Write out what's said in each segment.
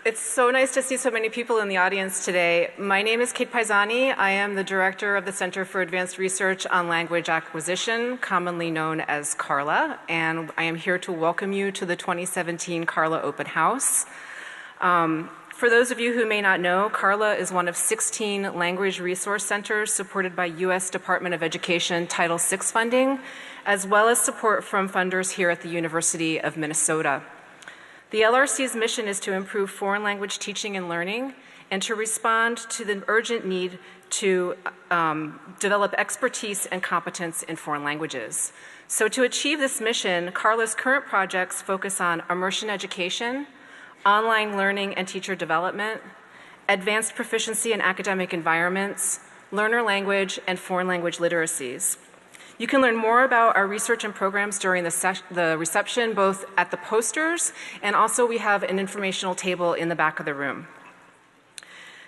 It's so nice to see so many people in the audience today. My name is Kate Paesani. I am the director of the Center for Advanced Research on Language Acquisition, commonly known as CARLA, and I am here to welcome you to the 2017 CARLA Open House. For those of you who may not know, CARLA is one of 16 language resource centers supported by U.S. Department of Education Title VI funding, as well as support from funders here at the University of Minnesota. The LRC's mission is to improve foreign language teaching and learning and to respond to the urgent need to develop expertise and competence in foreign languages. So to achieve this mission, CARLA's current projects focus on immersion education, online learning and teacher development, advanced proficiency in academic environments, learner language, and foreign language literacies. You can learn more about our research and programs during the reception, both at the posters, and also we have an informational table in the back of the room.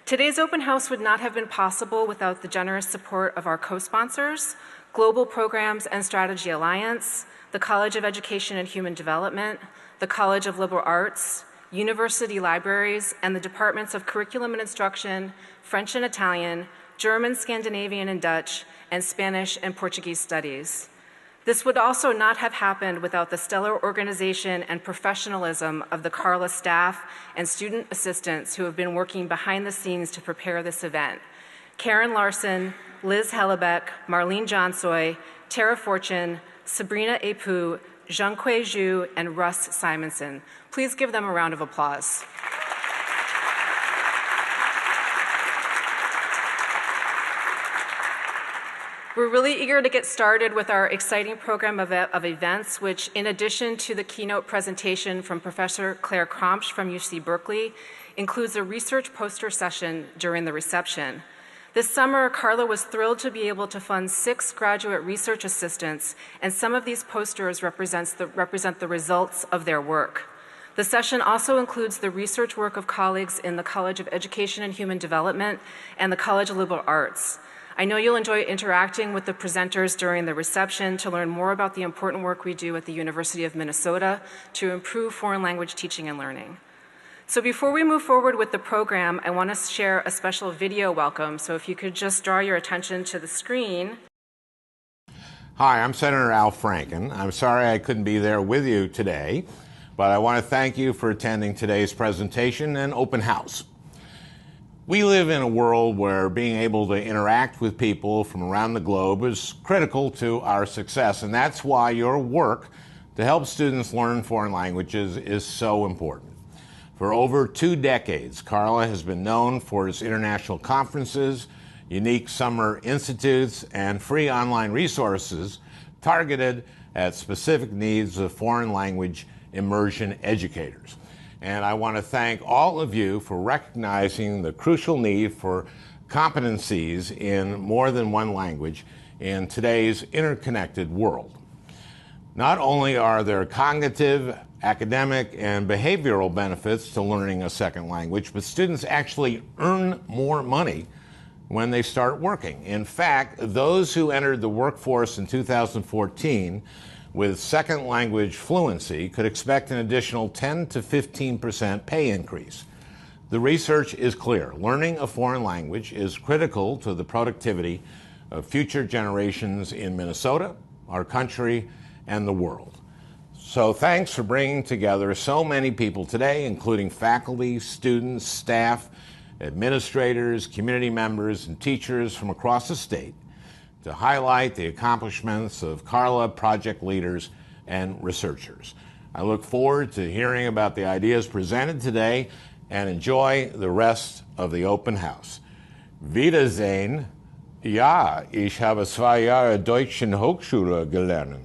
Today's open house would not have been possible without the generous support of our co-sponsors, Global Programs and Strategy Alliance, the College of Education and Human Development, the College of Liberal Arts, university libraries, and the Departments of Curriculum and Instruction, French and Italian, German, Scandinavian, and Dutch, and Spanish and Portuguese studies. This would also not have happened without the stellar organization and professionalism of the CARLA staff and student assistants who have been working behind the scenes to prepare this event. Karen Larson, Liz Hellebeck, Marlene Johnsoy, Tara Fortune, Sabrina Epu, Zhangque Zhu, and Russ Simonson. Please give them a round of applause. We're really eager to get started with our exciting program of events, which, in addition to the keynote presentation from Professor Claire Kramsch from UC Berkeley, includes a research poster session during the reception. This summer, CARLA was thrilled to be able to fund 6 graduate research assistants, and some of these posters represent the results of their work. The session also includes the research work of colleagues in the College of Education and Human Development and the College of Liberal Arts. I know you'll enjoy interacting with the presenters during the reception to learn more about the important work we do at the University of Minnesota to improve foreign language teaching and learning. So before we move forward with the program, I want to share a special video welcome. So if you could just draw your attention to the screen. Hi, I'm Senator Al Frankin. I'm sorry I couldn't be there with you today, but I want to thank you for attending today's presentation and open house. We live in a world where being able to interact with people from around the globe is critical to our success, and that's why your work to help students learn foreign languages is so important. For over 2 decades, CARLA has been known for its international conferences, unique summer institutes, and free online resources targeted at specific needs of foreign language immersion educators. And I want to thank all of you for recognizing the crucial need for competencies in more than one language in today's interconnected world. Not only are there cognitive, academic, and behavioral benefits to learning a second language, but students actually earn more money when they start working. In fact, those who entered the workforce in 2014 with second language fluency could expect an additional 10 to 15% pay increase. The research is clear. Learning a foreign language is critical to the productivity of future generations in Minnesota, our country, and the world. So thanks for bringing together so many people today, including faculty, students, staff, administrators, community members, and teachers from across the state, to highlight the accomplishments of CARLA project leaders and researchers. I look forward to hearing about the ideas presented today and enjoy the rest of the open house. Wiedersehen. Ja, ich habe 2 Jahre Deutsch in Hochschule gelernt.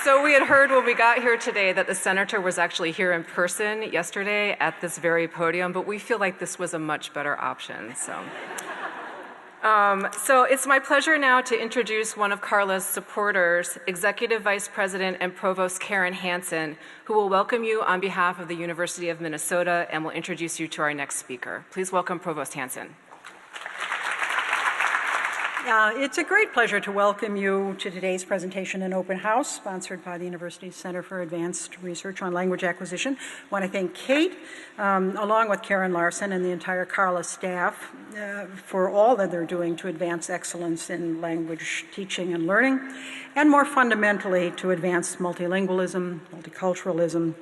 So we had heard when we got here today that the senator was actually here in person yesterday at this very podium, but we feel like this was a much better option. So it's my pleasure now to introduce one of CARLA's supporters, Executive Vice President and Provost Karen Hanson, who will welcome you on behalf of the University of Minnesota and will introduce you to our next speaker. Please welcome Provost Hanson. It's a great pleasure to welcome you to today's presentation and open house, sponsored by the University's Center for Advanced Research on Language Acquisition. I want to thank Kate, along with Karen Larson and the entire CARLA staff, for all that they're doing to advance excellence in language teaching and learning, and more fundamentally, to advance multilingualism, multiculturalism,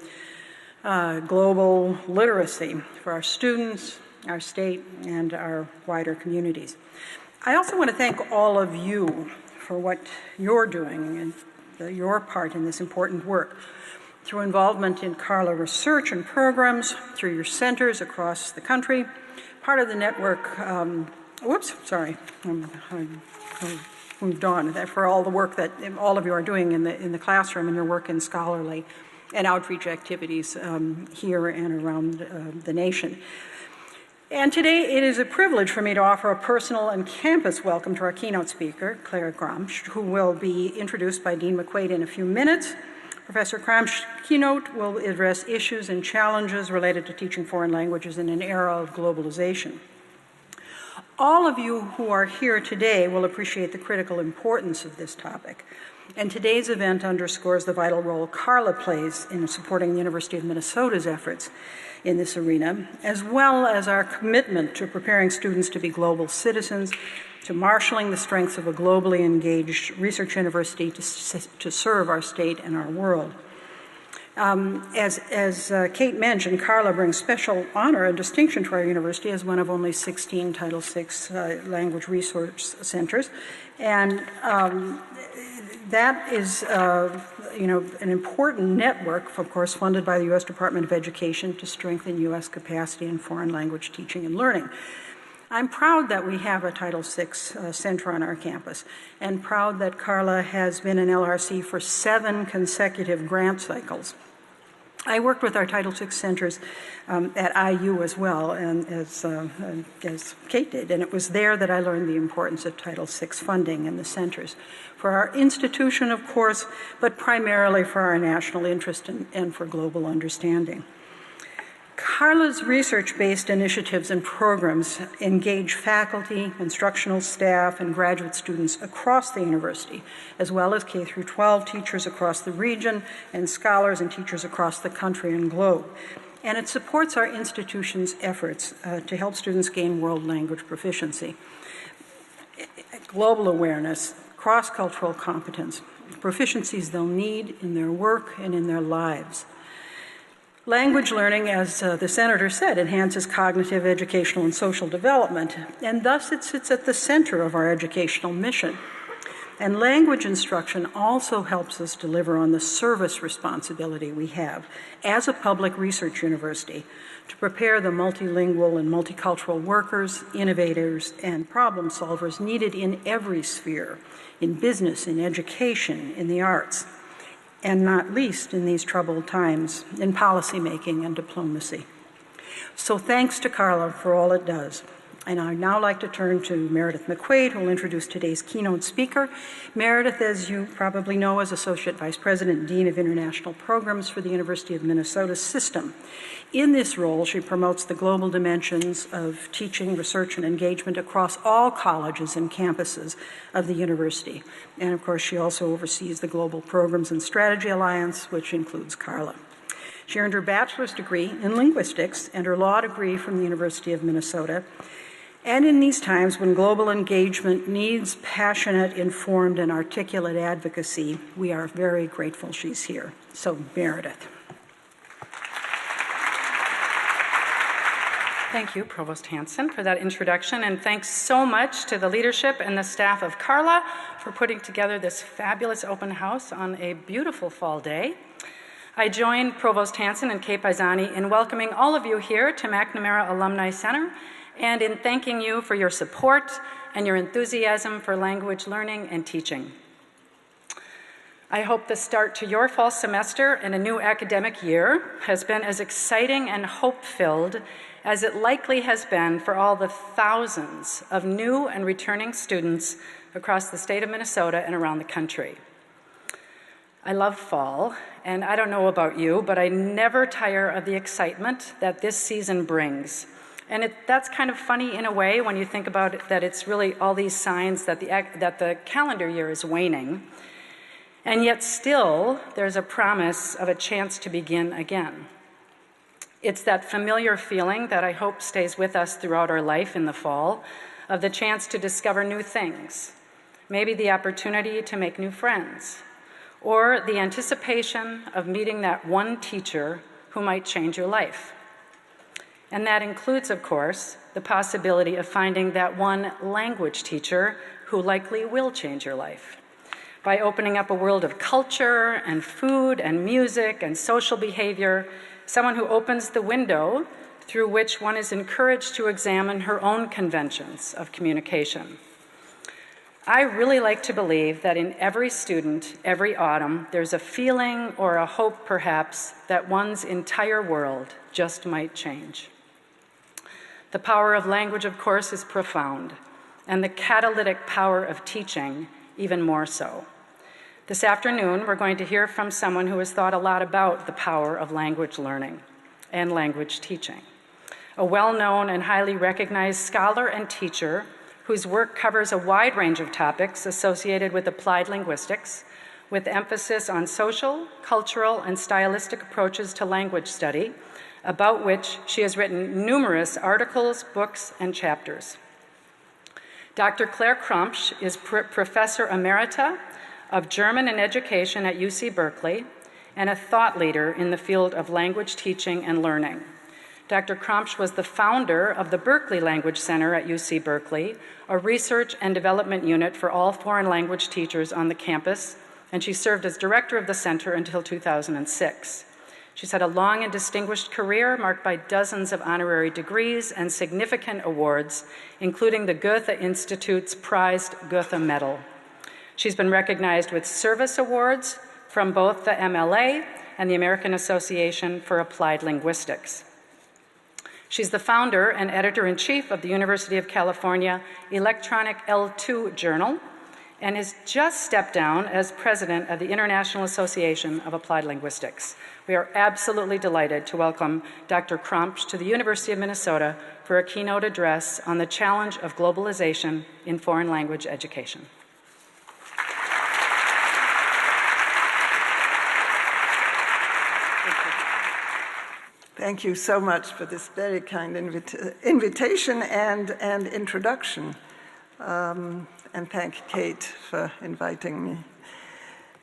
global literacy for our students, our state, and our wider communities. I also want to thank all of you for what you're doing and your part in this important work. Through involvement in CARLA research and programs, through your centers across the country, part of the network, I moved on, for all the work that all of you are doing in the classroom and your work in scholarly and outreach activities here and around the nation. And today it is a privilege for me to offer a personal and campus welcome to our keynote speaker, Claire Kramsch, who will be introduced by Dean McQuaid in a few minutes. Professor Kramsch's keynote will address issues and challenges related to teaching foreign languages in an era of globalization. All of you who are here today will appreciate the critical importance of this topic. And today's event underscores the vital role CARLA plays in supporting the University of Minnesota's efforts in this arena, as well as our commitment to preparing students to be global citizens, to marshaling the strengths of a globally engaged research university to serve our state and our world. As Kate mentioned, CARLA brings special honor and distinction to our university as one of only 16 Title VI language resource centers, and that is an important network, of course, funded by the U.S. Department of Education to strengthen U.S. capacity in foreign language teaching and learning. I'm proud that we have a Title VI center on our campus, and proud that CARLA has been an LRC for 7 consecutive grant cycles. I worked with our Title VI centers at IU as well, and as Kate did, and it was there that I learned the importance of Title VI funding in the centers for our institution, of course, but primarily for our national interest and for global understanding. CARLA's research-based initiatives and programs engage faculty, instructional staff, and graduate students across the university, as well as K-12 teachers across the region and scholars and teachers across the country and globe. And it supports our institution's efforts to help students gain world language proficiency, global awareness, cross-cultural competence, proficiencies they'll need in their work and in their lives. Language learning, as the senator said, enhances cognitive, educational, and social development, and thus it sits at the center of our educational mission. And language instruction also helps us deliver on the service responsibility we have as a public research university to prepare the multilingual and multicultural workers, innovators, and problem solvers needed in every sphere, in business, in education, in the arts, and not least in these troubled times, in policymaking and diplomacy. So thanks to CARLA for all it does. And I'd now like to turn to Meredith McQuaid, who will introduce today's keynote speaker. Meredith, as you probably know, is Associate Vice President and Dean of International Programs for the University of Minnesota System. In this role, she promotes the global dimensions of teaching, research, and engagement across all colleges and campuses of the university. And of course, she also oversees the Global Programs and Strategy Alliance, which includes CARLA. She earned her bachelor's degree in linguistics and her law degree from the University of Minnesota. And in these times when global engagement needs passionate, informed, and articulate advocacy, we are very grateful she's here. So, Meredith. Thank you, Provost Hanson, for that introduction, and thanks so much to the leadership and the staff of CARLA for putting together this fabulous open house on a beautiful fall day. I join Provost Hanson and Kate Paesani in welcoming all of you here to McNamara Alumni Center and in thanking you for your support and your enthusiasm for language learning and teaching. I hope the start to your fall semester and a new academic year has been as exciting and hope-filled as it likely has been for all the thousands of new and returning students across the state of Minnesota and around the country. I love fall, and I don't know about you, but I never tire of the excitement that this season brings. And that's kind of funny in a way when you think about it, that it's really all these signs that the calendar year is waning. And yet still, there's a promise of a chance to begin again. It's that familiar feeling that I hope stays with us throughout our life in the fall, of the chance to discover new things, maybe the opportunity to make new friends, or the anticipation of meeting that one teacher who might change your life. And that includes, of course, the possibility of finding that one language teacher who likely will change your life, by opening up a world of culture and food and music and social behavior, someone who opens the window through which one is encouraged to examine her own conventions of communication. I really like to believe that in every student, every autumn, there's a feeling or a hope, perhaps, that one's entire world just might change. The power of language, of course, is profound, and the catalytic power of teaching even more so. This afternoon, we're going to hear from someone who has thought a lot about the power of language learning and language teaching. A well-known and highly recognized scholar and teacher whose work covers a wide range of topics associated with applied linguistics, with emphasis on social, cultural, and stylistic approaches to language study, about which she has written numerous articles, books, and chapters. Dr. Claire Kramsch is Professor Emerita of German and Education at UC Berkeley and a thought leader in the field of language teaching and learning. Dr. Kramsch was the founder of the Berkeley Language Center at UC Berkeley, a research and development unit for all foreign language teachers on the campus, and she served as director of the center until 2006. She's had a long and distinguished career marked by dozens of honorary degrees and significant awards, including the Goethe Institute's prized Goethe Medal. She's been recognized with service awards from both the MLA and the American Association for Applied Linguistics. She's the founder and editor-in-chief of the University of California Electronic L2 Journal and has just stepped down as president of the International Association of Applied Linguistics. We are absolutely delighted to welcome Dr. Kramsch to the University of Minnesota for a keynote address on the challenge of globalization in foreign language education. Thank you so much for this very kind invitation and introduction. And thank Kate for inviting me.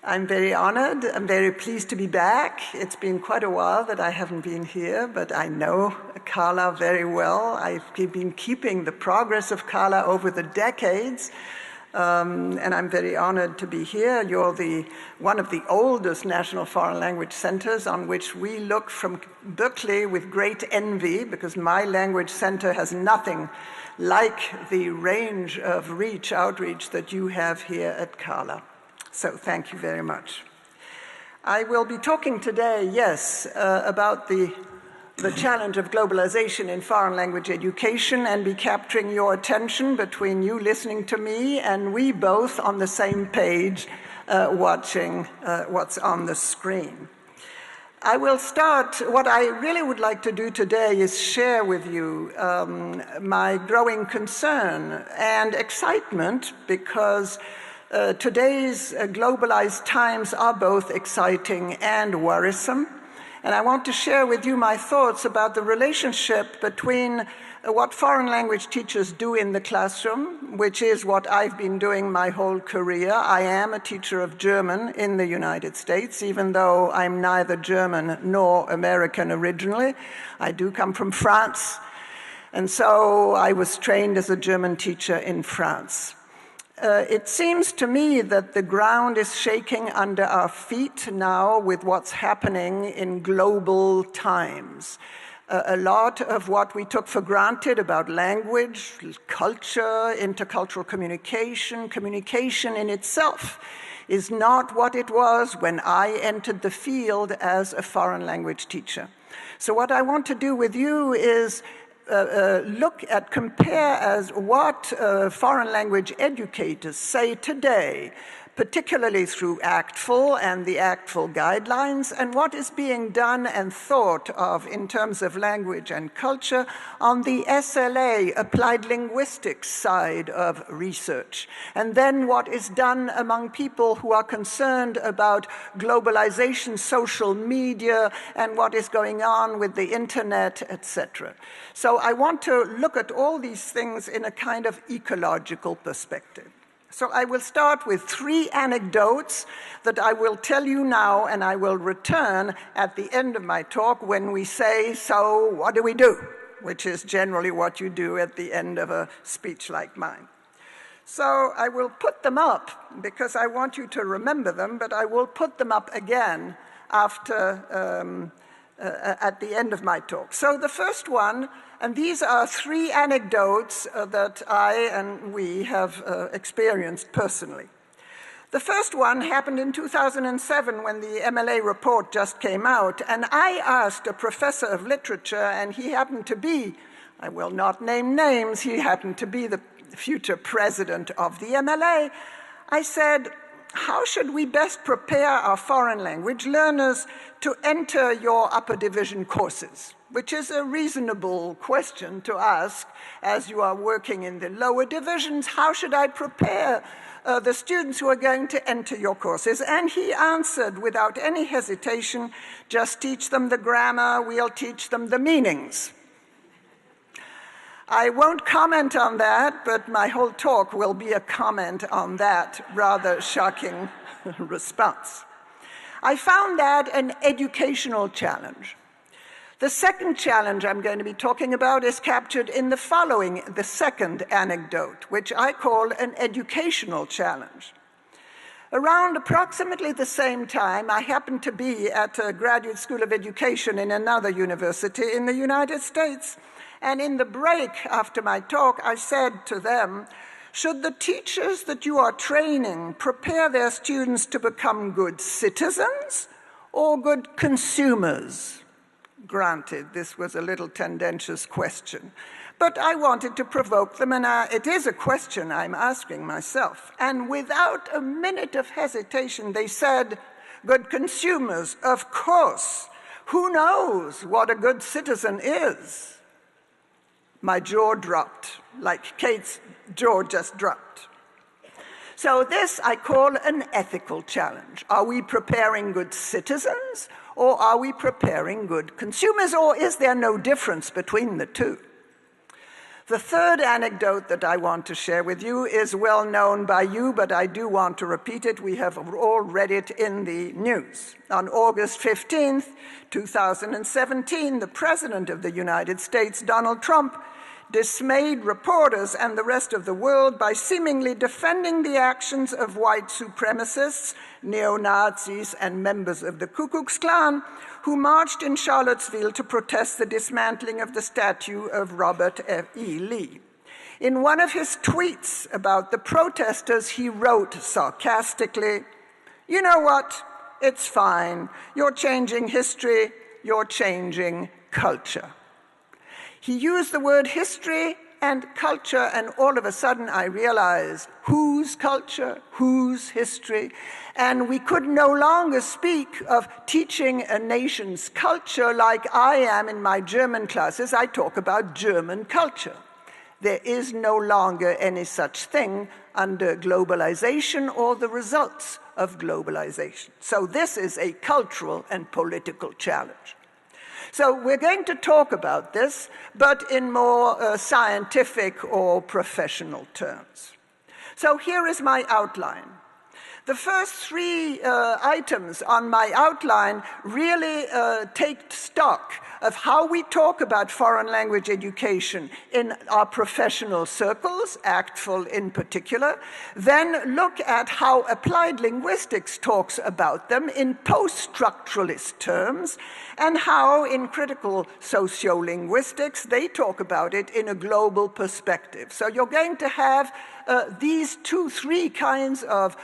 I'm very honored. I'm very pleased to be back. It's been quite a while that I haven't been here, but I know CARLA very well. I've been keeping the progress of CARLA over the decades. And I'm very honored to be here. You're one of the oldest national foreign language centers on which we look from Berkeley with great envy, because my language center has nothing like the range of outreach that you have here at CARLA. So thank you very much. I will be talking today, yes, about the challenge of globalization in foreign language education, and be capturing your attention between you listening to me and we both on the same page watching what's on the screen. I will start. What I really would like to do today is share with you my growing concern and excitement, because today's globalized times are both exciting and worrisome. And I want to share with you my thoughts about the relationship between what foreign language teachers do in the classroom, which is what I've been doing my whole career. I am a teacher of German in the United States, even though I'm neither German nor American originally. I do come from France, and so I was trained as a German teacher in France. It seems to me that the ground is shaking under our feet now with what's happening in global times. A lot of what we took for granted about language, culture, intercultural communication in itself is not what it was when I entered the field as a foreign language teacher. So what I want to do with you is compare as what foreign language educators say today particularly through ACTFL and the ACTFL guidelines, and what is being done and thought of in terms of language and culture on the SLA, applied linguistics side of research, and then what is done among people who are concerned about globalization, social media, and what is going on with the internet, etc. So I want to look at all these things in a kind of ecological perspective. So I will start with 3 anecdotes that I will tell you now, and I will return at the end of my talk when we say, so what do we do? Which is generally what you do at the end of a speech like mine. So I will put them up because I want you to remember them, but I will put them up again after, at the end of my talk. So the first one, and these are 3 anecdotes that I and we have experienced personally. The first one happened in 2007 when the MLA report just came out, and I asked a professor of literature, and he happened to be, I will not name names, he happened to be the future president of the MLA. I said, how should we best prepare our foreign language learners to enter your upper division courses? Which is a reasonable question to ask as you are working in the lower divisions. How should I prepare the students who are going to enter your courses? And he answered without any hesitation, just teach them the grammar, we'll teach them the meanings. I won't comment on that, but my whole talk will be a comment on that rather shocking response. I found that an educational challenge. The second challenge I'm going to be talking about is captured in the following, the second anecdote, which I call an educational challenge. Around approximately the same time, I happened to be at a graduate school of education in another university in the United States. And in the break after my talk, I said to them, should the teachers that you are training prepare their students to become good citizens or good consumers? Granted, this was a little tendentious question, but I wanted to provoke them, and it is a question I'm asking myself. And without a minute of hesitation, they said, good consumers, of course. Who knows what a good citizen is? My jaw dropped, like Kate's jaw just dropped. So this I call an ethical challenge. Are we preparing good citizens, or are we preparing good consumers, or is there no difference between the two? The third anecdote that I want to share with you is well known by you, but I do want to repeat it. We have all read it in the news. On August 15th, 2017, the President of the United States, Donald Trump, dismayed reporters and the rest of the world by seemingly defending the actions of white supremacists, neo-Nazis, and members of the Ku Klux Klan who marched in Charlottesville to protest the dismantling of the statue of Robert F. E. Lee. In one of his tweets about the protesters, he wrote sarcastically, you know what, it's fine, you're changing history, you're changing culture. He used the word history and culture, and all of a sudden I realized whose culture, whose history, and we could no longer speak of teaching a nation's culture like I am in my German classes. I talk about German culture. There is no longer any such thing under globalization or the results of globalization. So this is a cultural and political challenge. So we're going to talk about this, but in more scientific or professional terms. So here is my outline. The first 3 items on my outline really take stock of how we talk about foreign language education in our professional circles, ACTFL in particular, then look at how applied linguistics talks about them in post-structuralist terms, and how in critical sociolinguistics they talk about it in a global perspective. So you're going to have these 3 kinds of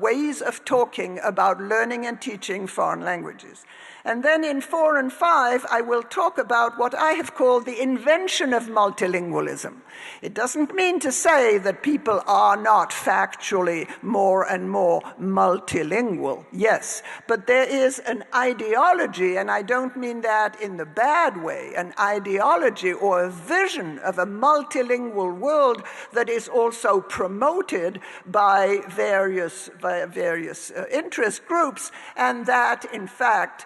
ways of talking about learning and teaching foreign languages. And then in 4 and 5, I will talk about what I have called the invention of multilingualism. It doesn't mean to say that people are not factually more and more multilingual, yes, but there is an ideology, and I don't mean that in the bad way, an ideology or a vision of a multilingual world that is also promoted by various interest groups, and that, in fact,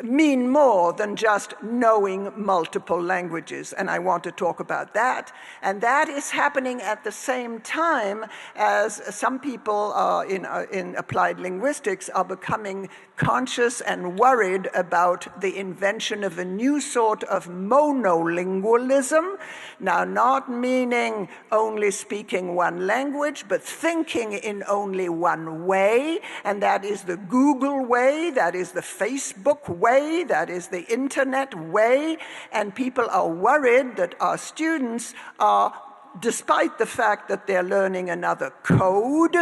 mean more than just knowing multiple languages, and I want to talk about that. And that is happening at the same time as some people in applied linguistics are becoming conscious and worried about the invention of a new sort of monolingualism. Now, not meaning only speaking one language, but thinking in only one way, and that is the Google way, that is the Facebook way, that is the internet way, and people are worried that our students are, despite the fact that they're learning another code,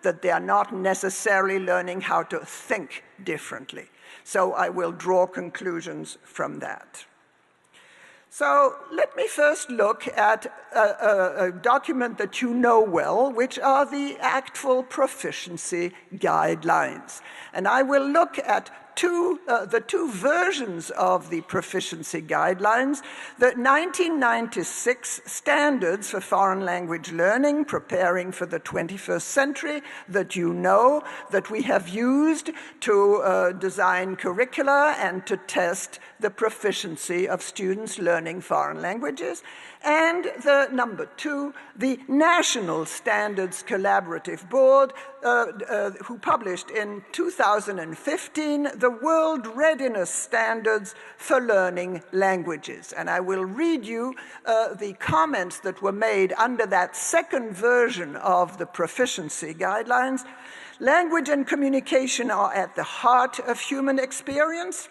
that they are not necessarily learning how to think differently. So I will draw conclusions from that. So let me first look at a document that you know well, which are the Actual Proficiency Guidelines. And I will look at the two versions of the proficiency guidelines, the 1996 standards for foreign language learning, preparing for the 21st century, that you know, that we have used to design curricula and to test the proficiency of students learning foreign languages, and the number 2, the National Standards Collaborative Board, who published in 2015 the World Readiness Standards for Learning Languages. And I will read you the comments that were made under that second version of the proficiency guidelines. Language and communication are at the heart of human experience.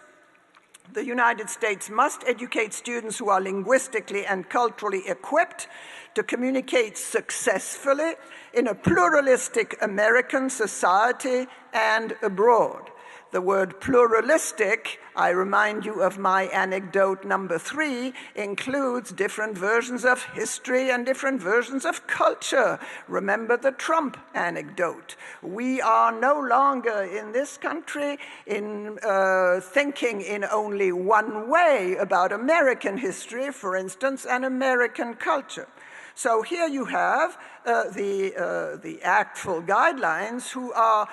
The United States must educate students who are linguistically and culturally equipped to communicate successfully in a pluralistic American society and abroad. The word pluralistic, I remind you of my anecdote number 3, includes different versions of history and different versions of culture. Remember the Trump anecdote. We are no longer in this country thinking in only one way about American history, for instance, and American culture. So here you have the actual guidelines who are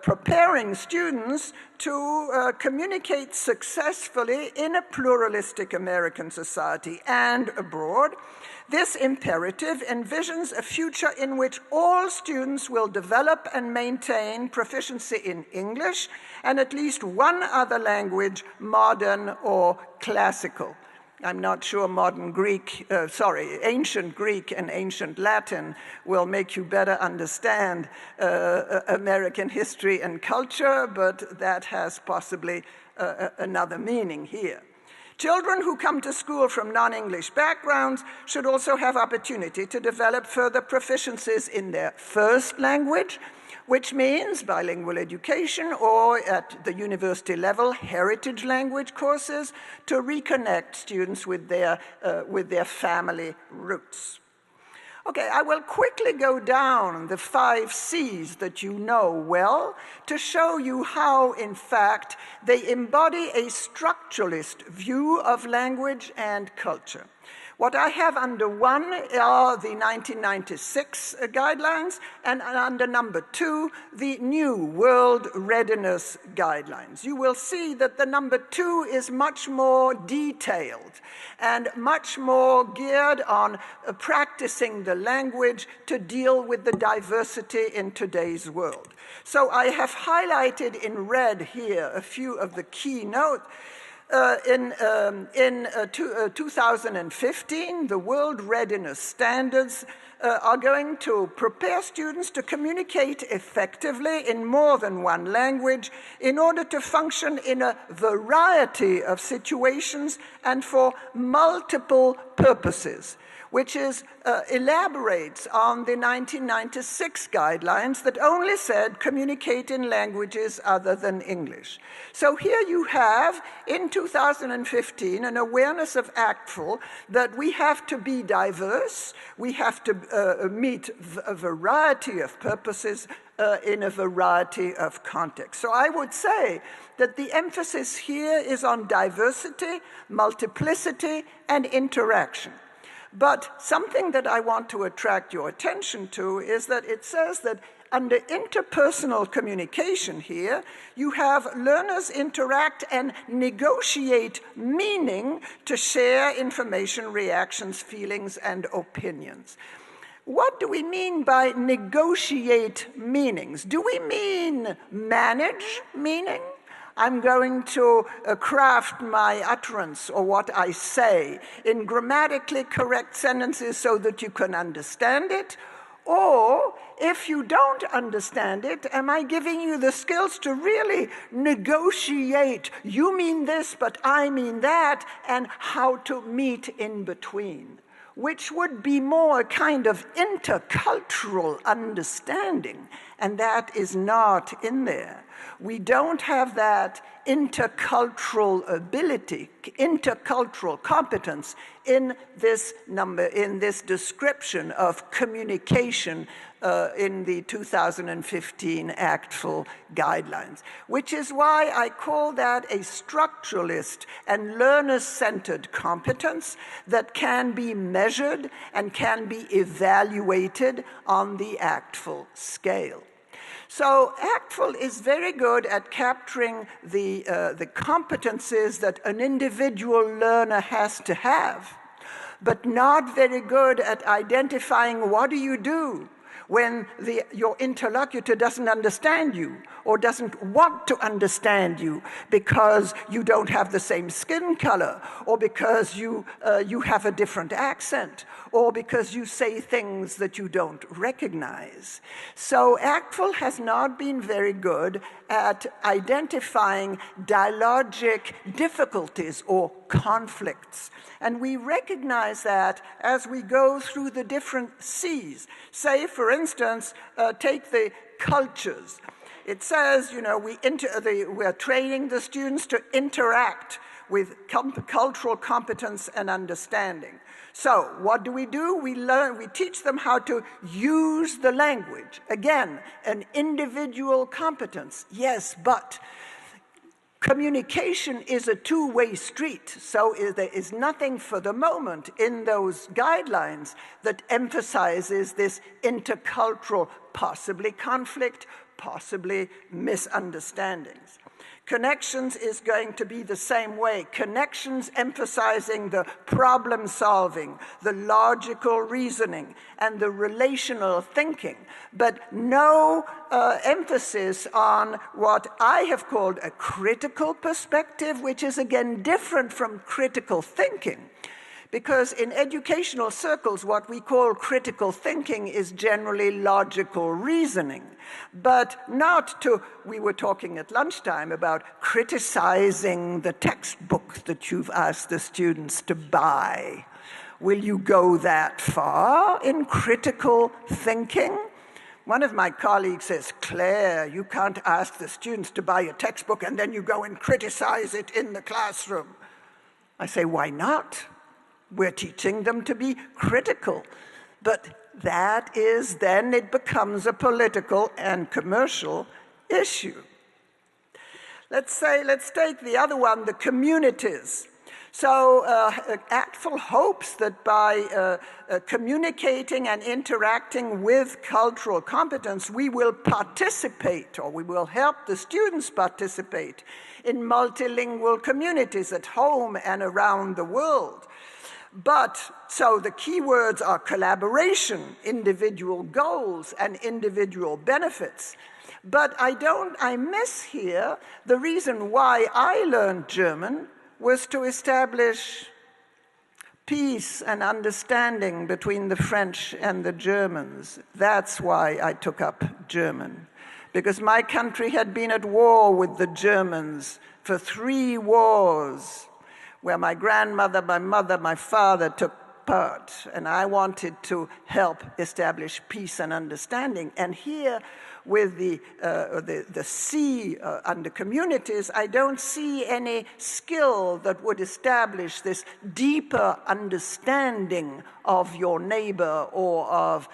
preparing students to communicate successfully in a pluralistic American society and abroad. This imperative envisions a future in which all students will develop and maintain proficiency in English and at least one other language, modern or classical. I'm not sure ancient Greek and ancient Latin will make you better understand American history and culture, but that has possibly another meaning here. Children who come to school from non-English backgrounds should also have opportunity to develop further proficiencies in their first language, which means bilingual education or at the university level, heritage language courses to reconnect students with their family roots. Okay, I will quickly go down the 5 C's that you know well to show you how, in fact, they embody a structuralist view of language and culture. What I have under 1 are the 1996 guidelines, and under number 2, the new World Readiness Guidelines. You will see that the number 2 is much more detailed and much more geared on practicing the language to deal with the diversity in today's world. So I have highlighted in red here a few of the keynote. In 2015, the World Readiness Standards are going to prepare students to communicate effectively in more than one language in order to function in a variety of situations and for multiple purposes. which elaborates on the 1996 guidelines that only said communicate in languages other than English. So here you have, in 2015, an awareness of ACTFL that we have to be diverse, we have to meet a variety of purposes in a variety of contexts. So I would say that the emphasis here is on diversity, multiplicity, and interaction. But something that I want to attract your attention to is that it says that under interpersonal communication here, you have learners interact and negotiate meaning to share information, reactions, feelings, and opinions. What do we mean by negotiate meanings? Do we mean manage meaning? I'm going to craft my utterance or what I say in grammatically correct sentences so that you can understand it. Or, if you don't understand it, am I giving you the skills to really negotiate, you mean this, but I mean that, and how to meet in between, which would be more a kind of intercultural understanding, and that is not in there. We don't have that intercultural ability, intercultural competence in this description of communication in the 2015 ACTFL guidelines, which is why I call that a structuralist and learner-centered competence that can be measured and can be evaluated on the ACTFL scale. So ACTFL is very good at capturing the competencies that an individual learner has to have, but not very good at identifying what do you do when your interlocutor doesn't understand you or doesn't want to understand you because you don't have the same skin color, or because you have a different accent, or because you say things that you don't recognize. So ACTFL has not been very good at identifying dialogic difficulties or conflicts. And we recognize that as we go through the different C's. Say, for instance, take the cultures. It says, you know, we're training the students to interact with cultural competence and understanding. So what do? We teach them how to use the language. Again, an individual competence, yes, but communication is a two-way street, so there is nothing for the moment in those guidelines that emphasizes this intercultural, possibly conflict, possibly misunderstandings. Connections is going to be the same way. Connections emphasizing the problem solving, the logical reasoning, and the relational thinking, but no emphasis on what I have called a critical perspective, which is again different from critical thinking. Because in educational circles, what we call critical thinking is generally logical reasoning, but not to, we were talking at lunchtime about criticizing the textbook that you've asked the students to buy. Will you go that far in critical thinking? One of my colleagues says, Claire, you can't ask the students to buy a textbook and then you go and criticize it in the classroom. I say, why not? We're teaching them to be critical. But that is, then it becomes a political and commercial issue. Let's take the other one, the communities. So ACTFL hopes that by communicating and interacting with cultural competence, we will participate, or we will help the students participate in multilingual communities at home and around the world. But, so the key words are collaboration, individual goals, and individual benefits. But I miss here the reason why I learned German was to establish peace and understanding between the French and the Germans. That's why I took up German. Because my country had been at war with the Germans for 3 wars, where my grandmother, my mother, my father took apart, and I wanted to help establish peace and understanding. And here, with the C under communities, I don't see any skill that would establish this deeper understanding of your neighbor or of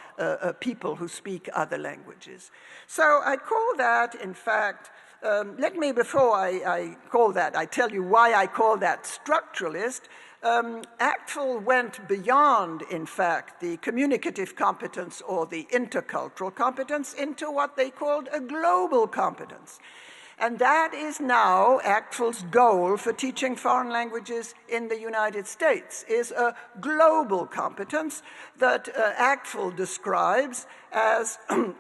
people who speak other languages. So I call that, in fact, let me, before I call that, I tell you why I call that structuralist. ACTFL went beyond, in fact, the communicative competence or the intercultural competence into what they called a global competence. And that is now ACTFL's goal for teaching foreign languages in the United States, is a global competence that ACTFL describes as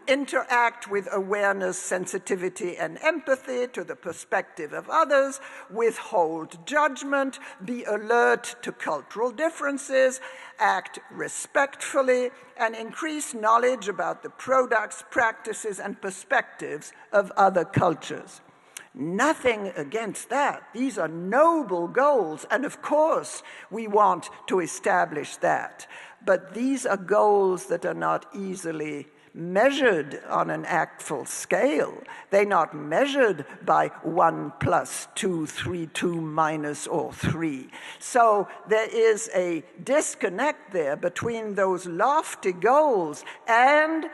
interact with awareness, sensitivity, and empathy to the perspective of others, withhold judgment, be alert to cultural differences, act respectfully, and increase knowledge about the products, practices, and perspectives of other cultures. Nothing against that. These are noble goals, and of course we want to establish that. But these are goals that are not easily measured on an ACTFL scale. They're not measured by 1 + 2, 3, 2 minus or 3. So there is a disconnect there between those lofty goals and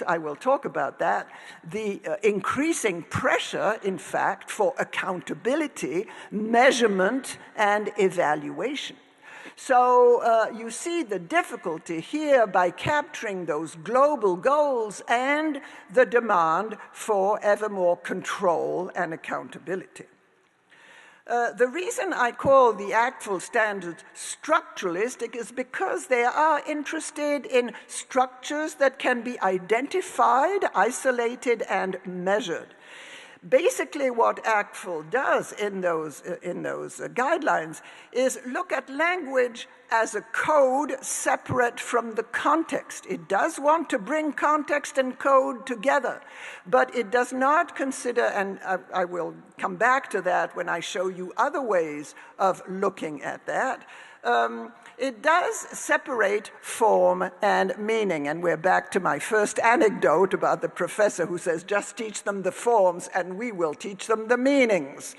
I will talk about that, the increasing pressure, in fact, for accountability, measurement, and evaluation. So you see the difficulty here by capturing those global goals and the demand for ever more control and accountability. The reason I call the ACTFL standards structuralistic is because they are interested in structures that can be identified, isolated, and measured. Basically, what ACTFL does in those guidelines is look at language as a code separate from the context. It does want to bring context and code together, but it does not consider, and I will come back to that when I show you other ways of looking at that, it does separate form and meaning. And we're back to my first anecdote about the professor who says, just teach them the forms and we will teach them the meanings.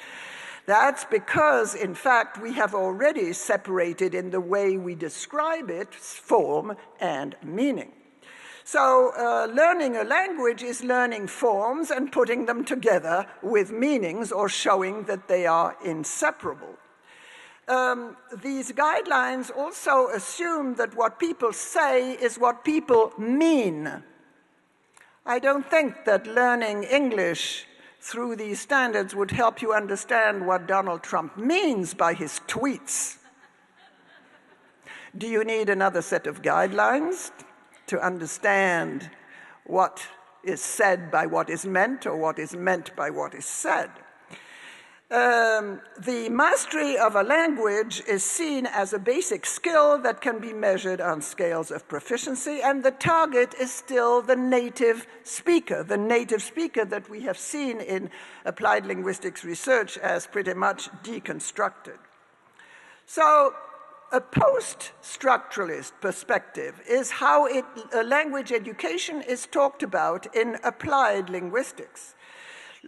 That's because, in fact, we have already separated in the way we describe it form and meaning. So learning a language is learning forms and putting them together with meanings or showing that they are inseparable. These guidelines also assume that what people say is what people mean. I don't think that learning English through these standards would help you understand what Donald Trump means by his tweets. Do you need another set of guidelines to understand what is said by what is meant or what is meant by what is said? The mastery of a language is seen as a basic skill that can be measured on scales of proficiency, and the target is still the native speaker that we have seen in applied linguistics research as pretty much deconstructed. So a post-structuralist perspective is how language education is talked about in applied linguistics.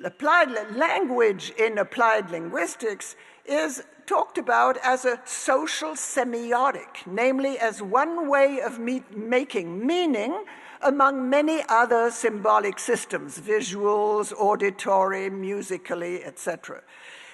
Applied language in applied linguistics is talked about as a social semiotic, namely as one way of making meaning among many other symbolic systems, visuals, auditory, musically, etc.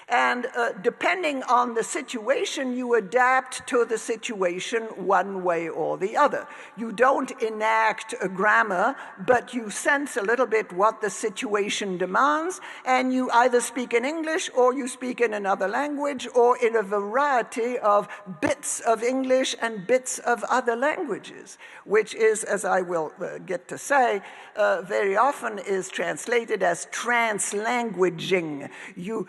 And depending on the situation, you adapt to the situation one way or the other. You don't enact a grammar, but you sense a little bit what the situation demands, and you either speak in English or you speak in another language or in a variety of bits of English and bits of other languages, which is, as I will get to say, very often is translated as translanguaging. You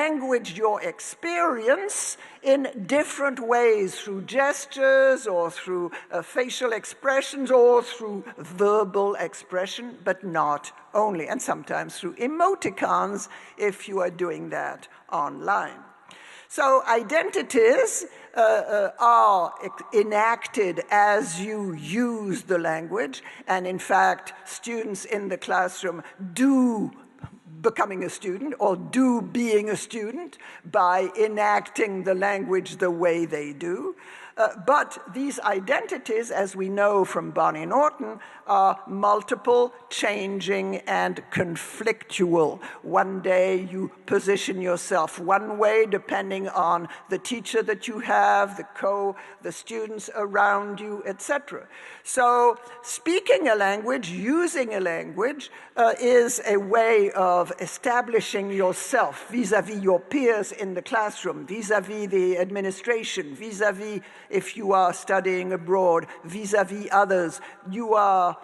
language your experience in different ways, through gestures or through facial expressions or through verbal expression, but not only, and sometimes through emoticons if you are doing that online. So identities are enacted as you use the language, and in fact, students in the classroom do becoming a student or do being a student by enacting the language the way they do. But these identities, as we know from Bonnie Norton, are multiple, changing, and conflictual. One day you position yourself one way depending on the teacher that you have, the students around you, etc. So speaking a language, using a language, is a way of establishing yourself vis-à-vis your peers in the classroom, vis-à-vis the administration, vis-à-vis if you are studying abroad, vis-à-vis others. You are,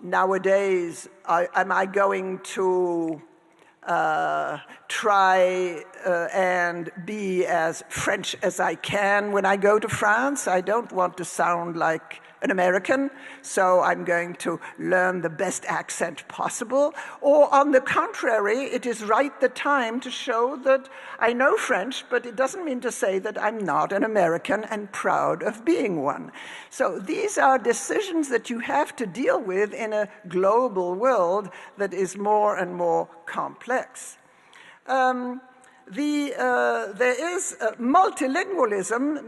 nowadays, am I going to try and be as French as I can when I go to France? I don't want to sound like an American, so I'm going to learn the best accent possible. Or on the contrary, it is right the time to show that I know French, but it doesn't mean to say that I'm not an American and proud of being one. So these are decisions that you have to deal with in a global world that is more and more complex. There is multilingualism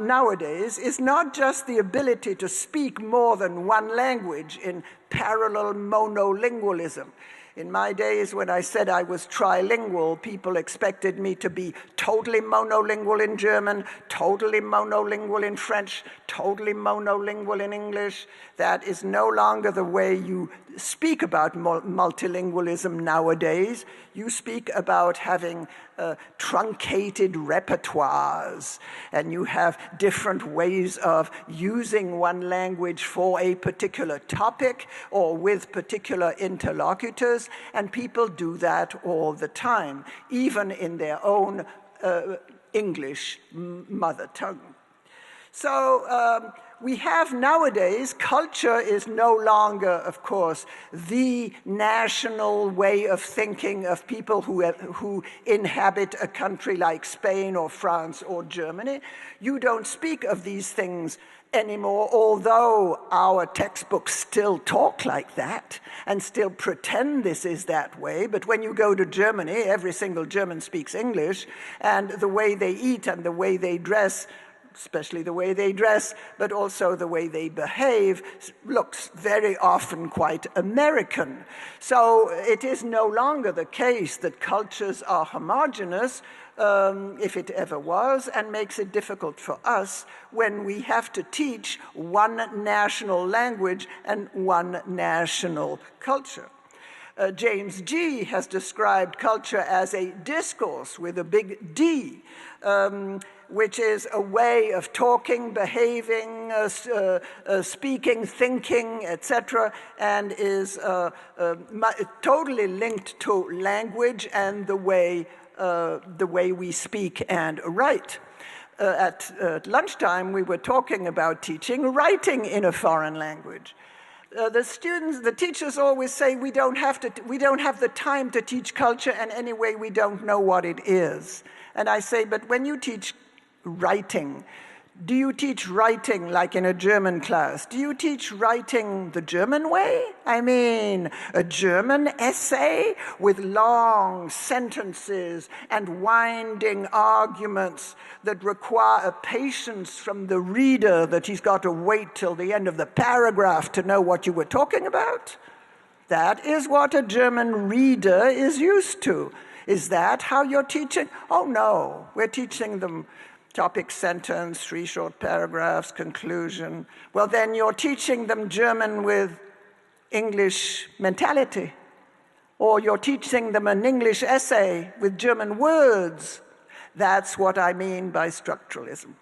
nowadays is not just the ability to speak more than one language in parallel monolingualism. In my days when I said I was trilingual, people expected me to be totally monolingual in German, totally monolingual in French, totally monolingual in English. That is no longer the way you speak about multilingualism nowadays. You speak about having truncated repertoires, and you have different ways of using one language for a particular topic or with particular interlocutors, and people do that all the time, even in their own English mother tongue. So we have nowadays, culture is no longer, of course, the national way of thinking of people who inhabit a country like Spain or France or Germany. You don't speak of these things anymore, although our textbooks still talk like that and still pretend this is that way. But when you go to Germany, every single German speaks English, and the way they eat and the way they dress, especially the way they dress, but also the way they behave, looks very often quite American. So it is no longer the case that cultures are homogeneous, if it ever was, and makes it difficult for us when we have to teach one national language and one national culture. James G. has described culture as a discourse with a big D, which is a way of talking, behaving, speaking, thinking, etc., and is totally linked to language and the way we speak and write. At lunchtime, we were talking about teaching writing in a foreign language. The teachers always say we don't have the time to teach culture, and anyway we don't know what it is. And I say, but when you teach writing, do you teach writing like in a German class? Do you teach writing the German way? I mean, a German essay with long sentences and winding arguments that require a patience from the reader that he's got to wait till the end of the paragraph to know what you were talking about? That is what a German reader is used to. Is that how you're teaching? Oh no, we're teaching them topic, sentence, 3 short paragraphs, conclusion. Well, then you're teaching them German with English mentality. Or you're teaching them an English essay with German words. That's what I mean by structuralism.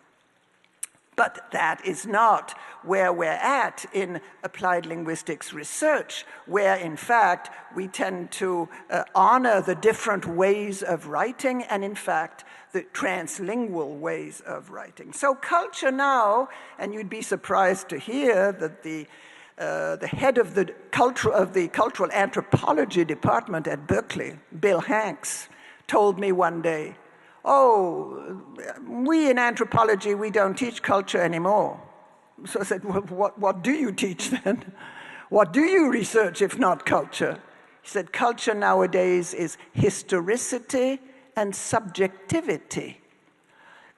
But that is not where we're at in applied linguistics research, where in fact we tend to honor the different ways of writing and in fact the translingual ways of writing. So culture now, and you'd be surprised to hear that the head of the cultural anthropology department at Berkeley, Bill Hanks, told me one day, oh, we in anthropology, we don't teach culture anymore. So I said, well, what do you teach then? What do you research if not culture? He said, culture nowadays is historicity and subjectivity.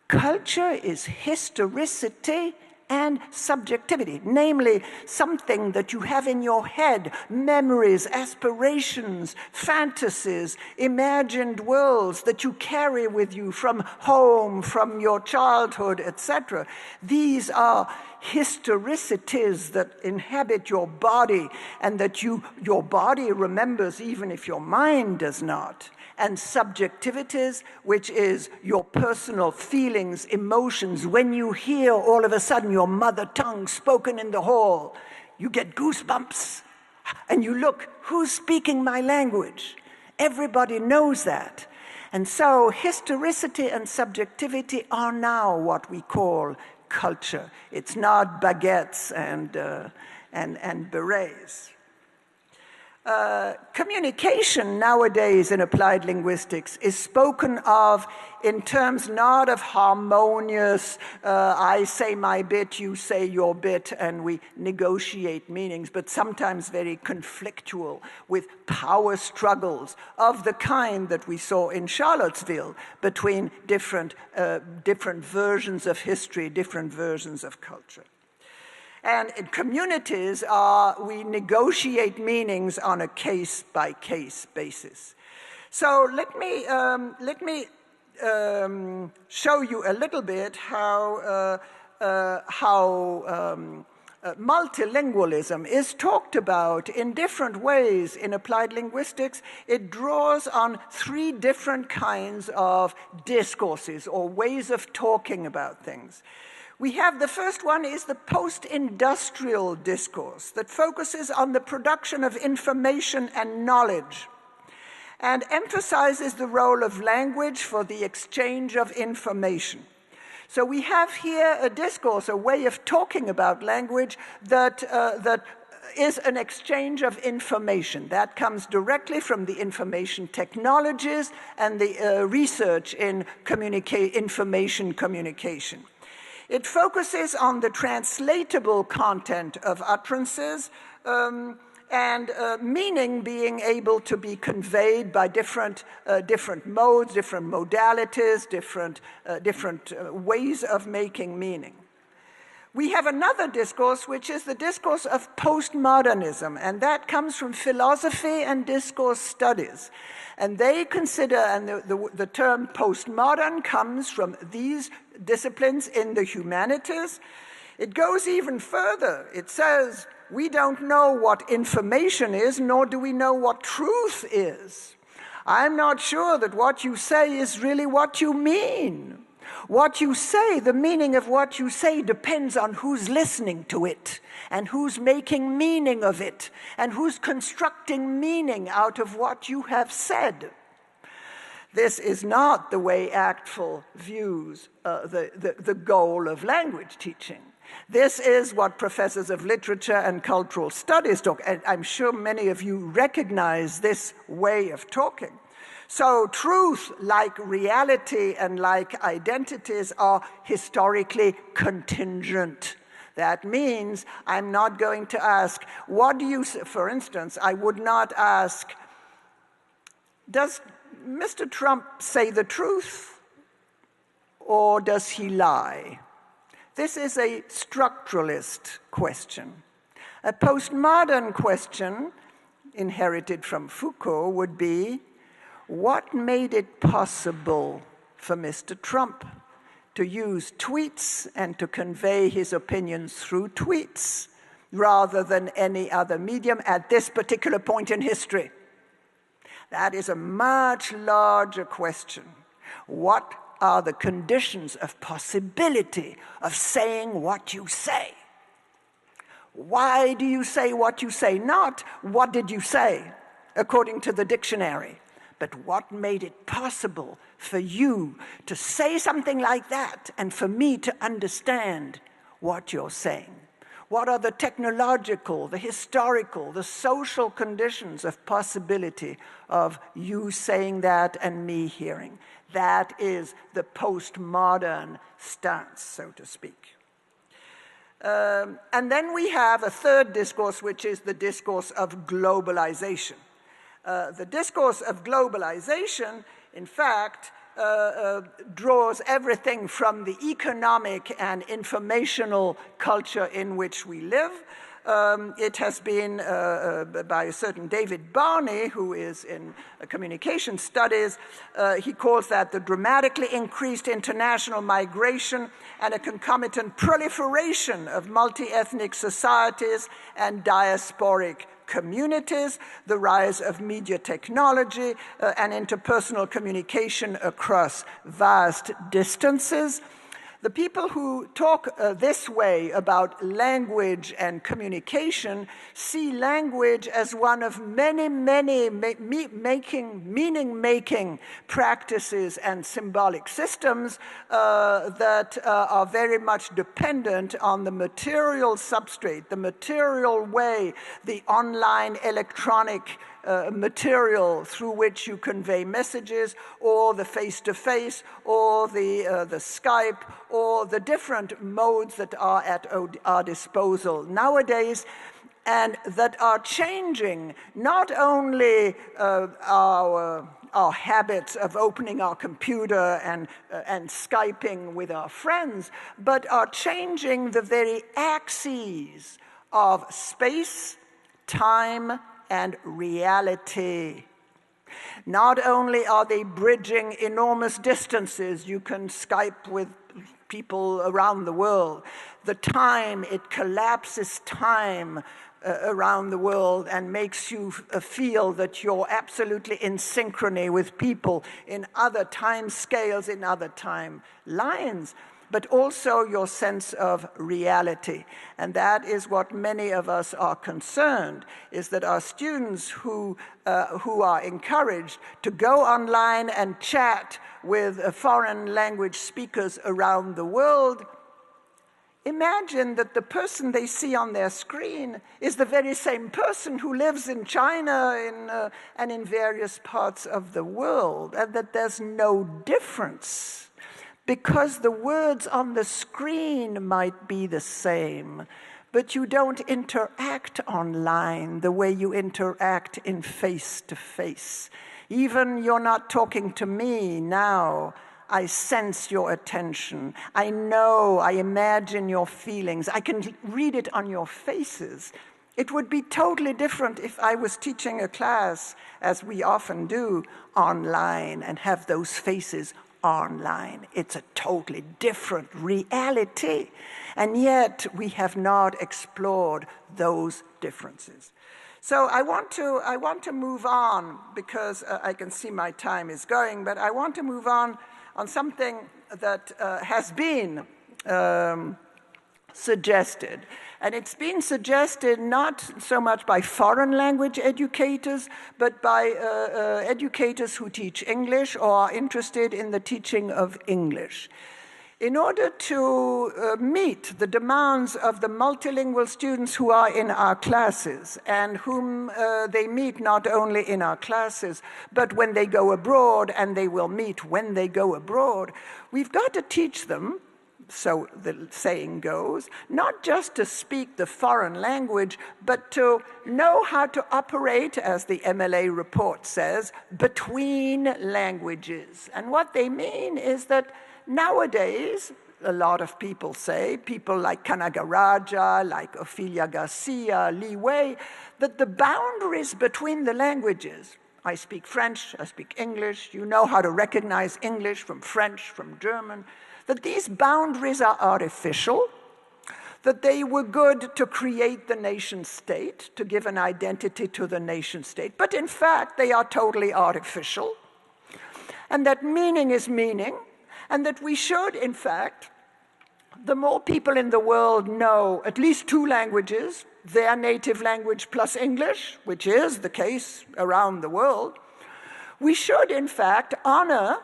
Culture is historicity and subjectivity, namely something that you have in your head, memories, aspirations, fantasies, imagined worlds that you carry with you from home, from your childhood, etc. These are historicities that inhabit your body and that your body remembers even if your mind does not. And subjectivities, which is your personal feelings, emotions. When you hear all of a sudden your mother tongue spoken in the hall, you get goosebumps. And you look, who's speaking my language? Everybody knows that. And so historicity and subjectivity are now what we call culture. It's not baguettes and berets. Communication nowadays in applied linguistics is spoken of in terms not of harmonious, I say my bit, you say your bit, and we negotiate meanings, but sometimes very conflictual with power struggles of the kind that we saw in Charlottesville between different versions of history, different versions of culture. And in communities, we negotiate meanings on a case-by-case basis. So let me show you a little bit how multilingualism is talked about in different ways in applied linguistics. It draws on three different kinds of discourses or ways of talking about things. We have the first one is the post-industrial discourse that focuses on the production of information and knowledge and emphasizes the role of language for the exchange of information. So we have here a discourse, a way of talking about language that is an exchange of information. That comes directly from the information technologies and the research in information communication. It focuses on the translatable content of utterances and meaning being able to be conveyed by different modes, different modalities, different ways of making meaning. We have another discourse, which is the discourse of postmodernism, and that comes from philosophy and discourse studies. And they consider, and the term postmodern comes from these disciplines in the humanities. It goes even further. It says, we don't know what information is, nor do we know what truth is. I'm not sure that what you say is really what you mean. What you say, the meaning of what you say depends on who's listening to it and who's making meaning of it and who's constructing meaning out of what you have said. This is not the way ACTFL views the goal of language teaching. This is what professors of literature and cultural studies talk, and I'm sure many of you recognize this way of talking. So truth, like reality and like identities, are historically contingent. That means I'm not going to ask, what do you say? For instance, I would not ask, does Mr. Trump say the truth or does he lie? This is a structuralist question. A postmodern question, inherited from Foucault, would be, what made it possible for Mr. Trump to use tweets and to convey his opinions through tweets rather than any other medium at this particular point in history? That is a much larger question. What are the conditions of possibility of saying what you say? Why do you say what you say? Not what did you say, according to the dictionary, but what made it possible for you to say something like that and for me to understand what you're saying? What are the technological, the historical, the social conditions of possibility of you saying that and me hearing? That is the postmodern stance, so to speak. And then we have a third discourse, which is the discourse of globalization. The discourse of globalization, in fact, draws everything from the economic and informational culture in which we live. It has been by a certain David Barney, who is in communication studies. He calls that the dramatically increased international migration and a concomitant proliferation of multi-ethnic societies and diasporic communities, the rise of media technology and interpersonal communication across vast distances. The people who talk this way about language and communication see language as one of many, many meaning-making practices and symbolic systems that are very much dependent on the material substrate, the material way, the online electronic material through which you convey messages, or the face-to-face, or the Skype, or the different modes that are at our disposal nowadays, and that are changing not only our habits of opening our computer and Skyping with our friends, but are changing the very axes of space, time, and reality. Not only are they bridging enormous distances, you can Skype with people around the world. The time, it collapses time around the world and makes you feel that you're absolutely in synchrony with people in other time scales, in other time lines, but also your sense of reality. And that is what many of us are concerned, is that our students who are encouraged to go online and chat with foreign language speakers around the world, imagine that the person they see on their screen is the very same person who lives in China and in various parts of the world, and that there's no difference. Because the words on the screen might be the same, but you don't interact online the way you interact in face-to-face. Even you're not talking to me now, I sense your attention. I know, I imagine your feelings. I can read it on your faces. It would be totally different if I was teaching a class, as we often do, online and have those faces online. It's a totally different reality. And yet we have not explored those differences. So I want to move on, because I can see my time is going, but I want to move on something that has been suggested. And it's been suggested not so much by foreign language educators, but by educators who teach English or are interested in the teaching of English. In order to meet the demands of the multilingual students who are in our classes, and whom they meet not only in our classes, but when they go abroad, and they will meet when they go abroad, we've got to teach them, so the saying goes, not just to speak the foreign language, but to know how to operate, as the MLA report says, between languages. And what they mean is that nowadays, a lot of people say, people like Kanagaraja, like Ophelia Garcia, Li Wei, that the boundaries between the languages, I speak French, I speak English, you know how to recognize English from French, from German, that these boundaries are artificial, that they were good to create the nation state, to give an identity to the nation state, but in fact they are totally artificial, and that meaning is meaning, and that we should, in fact, the more people in the world know at least two languages, their native language plus English, which is the case around the world, we should, in fact, honor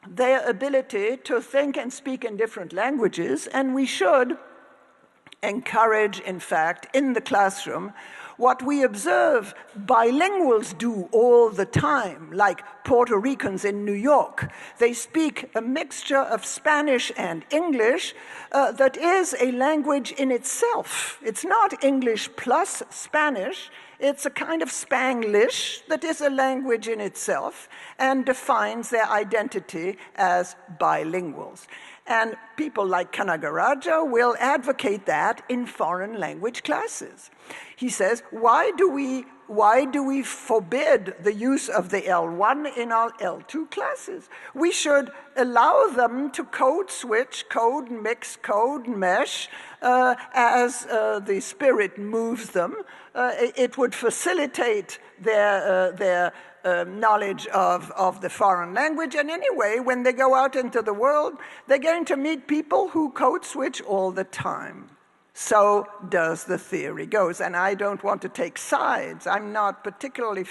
their ability to think and speak in different languages, and we should encourage, in fact, in the classroom, what we observe bilinguals do all the time, like Puerto Ricans in New York. They speak a mixture of Spanish and English that is a language in itself. It's not English plus Spanish. It's a kind of Spanglish that is a language in itself and defines their identity as bilinguals. And people like Kanagaraja will advocate that in foreign language classes. He says, why do we forbid the use of the L1 in our L2 classes? We should allow them to code switch, code mix, code mesh as the spirit moves them. It would facilitate their knowledge of the foreign language. And anyway, when they go out into the world, they're going to meet people who code switch all the time. So does the theory goes. And I don't want to take sides. I'm not particularly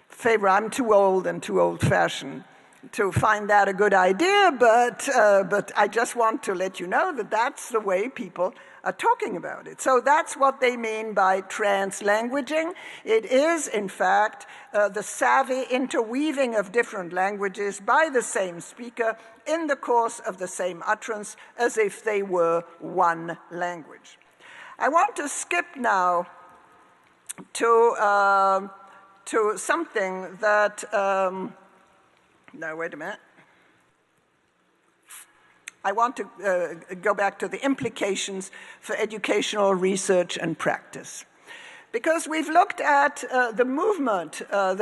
favor. I'm too old and too old-fashioned to find that a good idea, but I just want to let you know that that's the way people are talking about it. So that's what they mean by translanguaging. It is, in fact, the savvy interweaving of different languages by the same speaker in the course of the same utterance as if they were one language. I want to skip now to something that, no, wait a minute. I want to go back to the implications for educational research and practice. Because we've looked at the movement, a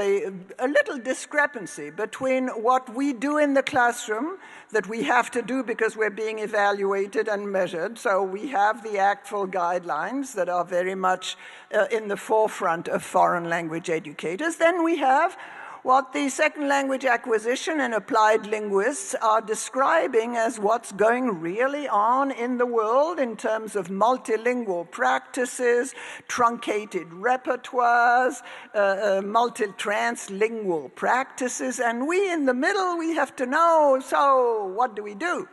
little discrepancy between what we do in the classroom that we have to do because we're being evaluated and measured. So we have the ACTFL guidelines that are very much in the forefront of foreign language educators. Then we have what the second language acquisition and applied linguists are describing as what's going really on in the world in terms of multilingual practices, truncated repertoires, multi-translingual practices, and we in the middle, we have to know, so what do we do?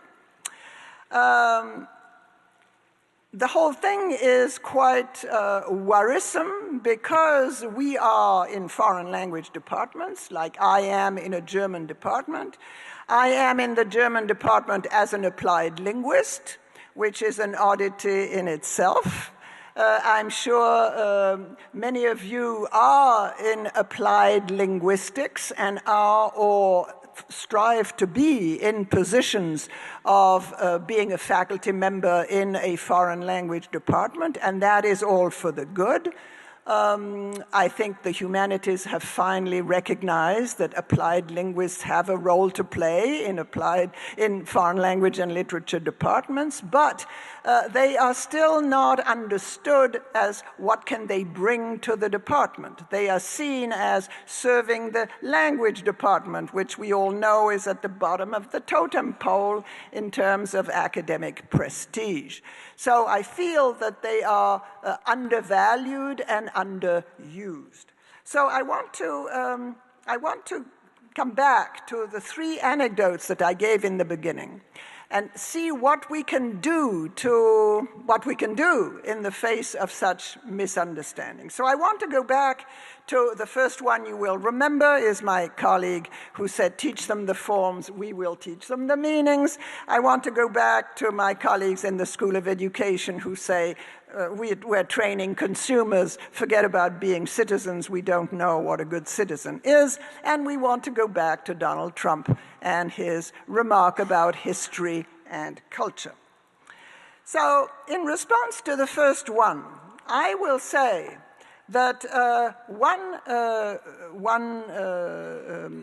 The whole thing is quite worrisome because we are in foreign language departments, like I am in a German department. I am in the German department as an applied linguist, which is an oddity in itself. I'm sure many of you are in applied linguistics and are or strive to be in positions of being a faculty member in a foreign language department, and that is all for the good. I think the humanities have finally recognized that applied linguists have a role to play in foreign language and literature departments, but they are still not understood as what can they bring to the department. They are seen as serving the language department, which we all know is at the bottom of the totem pole in terms of academic prestige. So I feel that they are undervalued and underused. So I want to come back to the three anecdotes that I gave in the beginning and see what we can do in the face of such misunderstanding. So I want to go back to the first one you will remember is my colleague who said, teach them the forms, we will teach them the meanings. I want to go back to my colleagues in the School of Education who say, we're training consumers, forget about being citizens, we don't know what a good citizen is. And we want to go back to Donald Trump and his remark about history and culture. So in response to the first one, I will say that one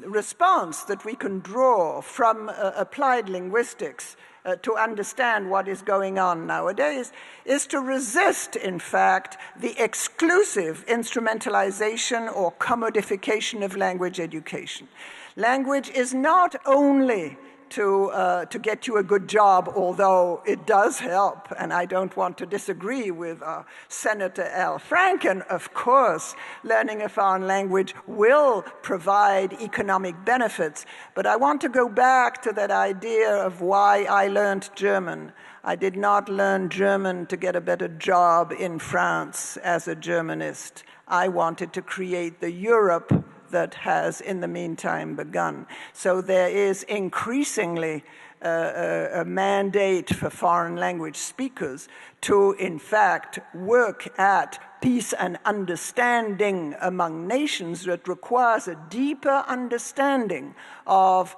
response that we can draw from applied linguistics to understand what is going on nowadays is to resist, in fact, the exclusive instrumentalization or commodification of language education. Language is not only to get you a good job, although it does help, and I don't want to disagree with Senator Al Frankin. Of course, learning a foreign language will provide economic benefits, but I want to go back to that idea of why I learned German. I did not learn German to get a better job in France as a Germanist. I wanted to create the Europe that has in the meantime begun. So there is increasingly a mandate for foreign language speakers to, in fact, work at peace and understanding among nations that requires a deeper understanding of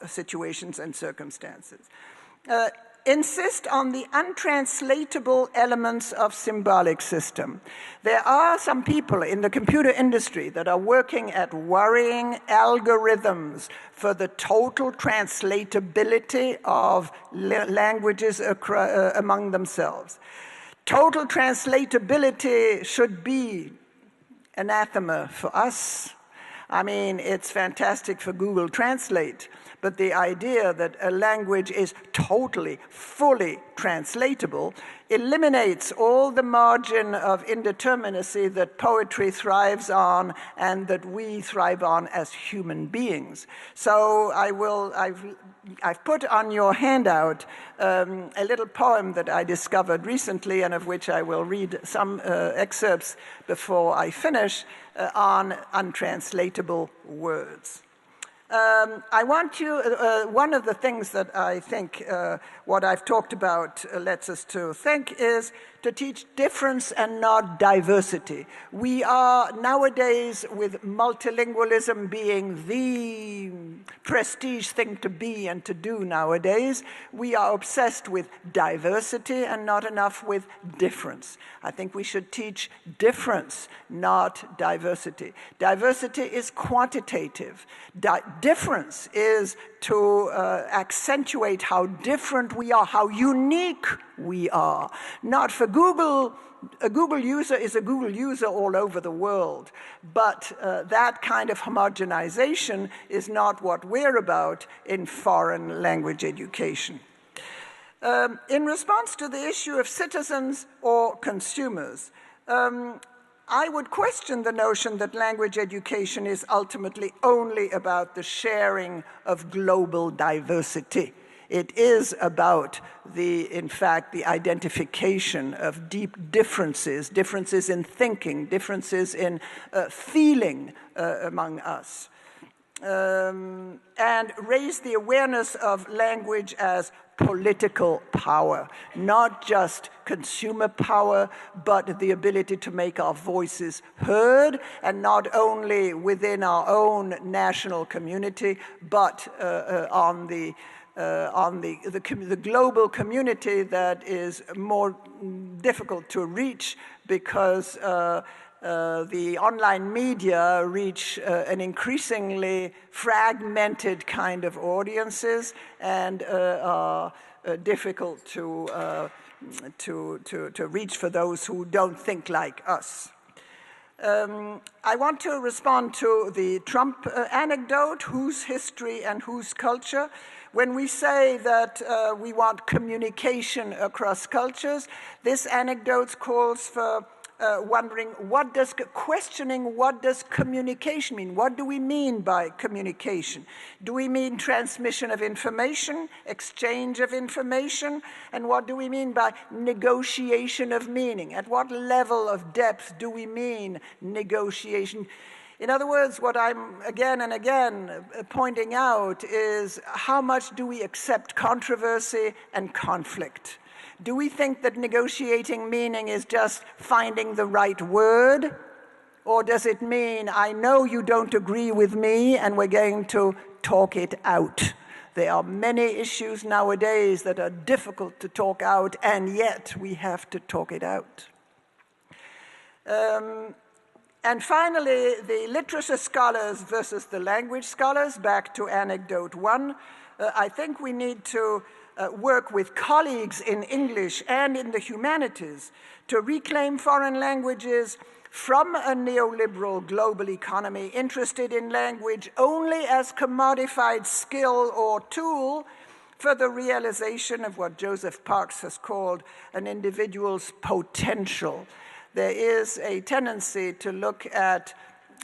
situations and circumstances. Insist on the untranslatable elements of symbolic system. There are some people in the computer industry that are working at worrying algorithms for the total translatability of languages among themselves. Total translatability should be anathema for us. I mean, it's fantastic for Google Translate, but the idea that a language is totally, fully translatable eliminates all the margin of indeterminacy that poetry thrives on and that we thrive on as human beings. So I've put on your handout a little poem that I discovered recently and of which I will read some excerpts before I finish on untranslatable words. I want you, one of the things that I think what I've talked about lets us to think is to teach difference and not diversity. We are nowadays, with multilingualism being the prestige thing to be and to do nowadays, we are obsessed with diversity and not enough with difference. I think we should teach difference, not diversity. Diversity is quantitative. Difference is to accentuate how different we are, how unique we are. Not for Google. A Google user is a Google user all over the world, but that kind of homogenization is not what we're about in foreign language education. In response to the issue of citizens or consumers, I would question the notion that language education is ultimately only about the sharing of global diversity. It is about in fact, the identification of deep differences, differences in thinking, differences in feeling among us. And raise the awareness of language as political power, not just consumer power, but the ability to make our voices heard, and not only within our own national community, but on the global community that is more difficult to reach because the online media reach an increasingly fragmented kind of audiences and are difficult to reach for those who don't think like us. I want to respond to the Trump anecdote, whose history and whose culture. When we say that we want communication across cultures, this anecdote calls for questioning what does communication mean? What do we mean by communication? Do we mean transmission of information, exchange of information? And what do we mean by negotiation of meaning? At what level of depth do we mean negotiation? In other words, what I'm again and again pointing out is how much do we accept controversy and conflict? Do we think that negotiating meaning is just finding the right word? Or does it mean, I know you don't agree with me and we're going to talk it out? There are many issues nowadays that are difficult to talk out, and yet we have to talk it out. And finally, the literature scholars versus the language scholars, back to anecdote one. I think we need to work with colleagues in English and in the humanities to reclaim foreign languages from a neoliberal global economy interested in language only as commodified skill or tool for the realization of what Joseph Parks has called an individual's potential. There is a tendency to look at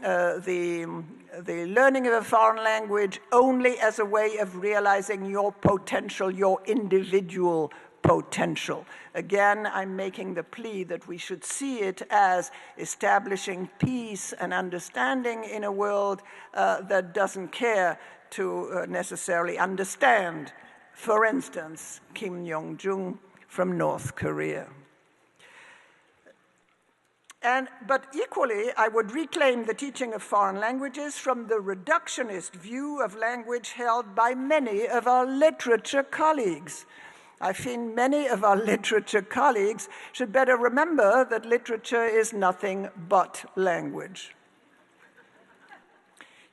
the learning of a foreign language only as a way of realizing your potential, your individual potential. Again, I'm making the plea that we should see it as establishing peace and understanding in a world that doesn't care to necessarily understand, for instance, Kim Jong-un from North Korea. But equally, I would reclaim the teaching of foreign languages from the reductionist view of language held by many of our literature colleagues. I think many of our literature colleagues should better remember that literature is nothing but language.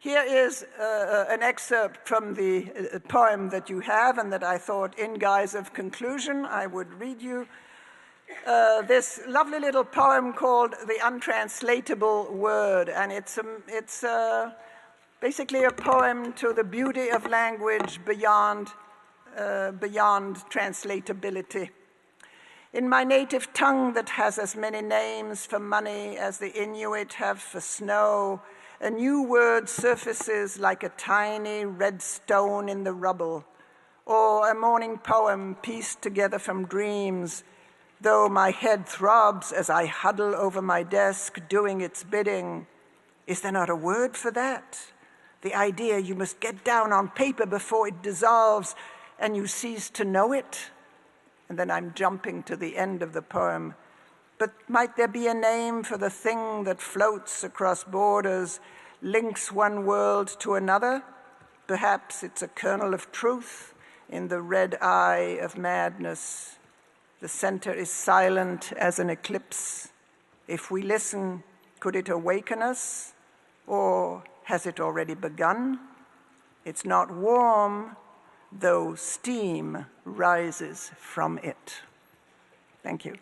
Here is an excerpt from the poem that you have and that I thought, in guise of conclusion, I would read you. This lovely little poem called The Untranslatable Word, and it's basically a poem to the beauty of language beyond translatability. In my native tongue that has as many names for money as the Inuit have for snow, a new word surfaces like a tiny red stone in the rubble, or a morning poem pieced together from dreams, though my head throbs as I huddle over my desk doing its bidding. Is there not a word for that? The idea you must get down on paper before it dissolves and you cease to know it? And then I'm jumping to the end of the poem. But might there be a name for the thing that floats across borders, links one world to another? Perhaps it's a kernel of truth in the red eye of madness. The center is silent as an eclipse. If we listen, could it awaken us? Or has it already begun? It's not warm, though steam rises from it. Thank you.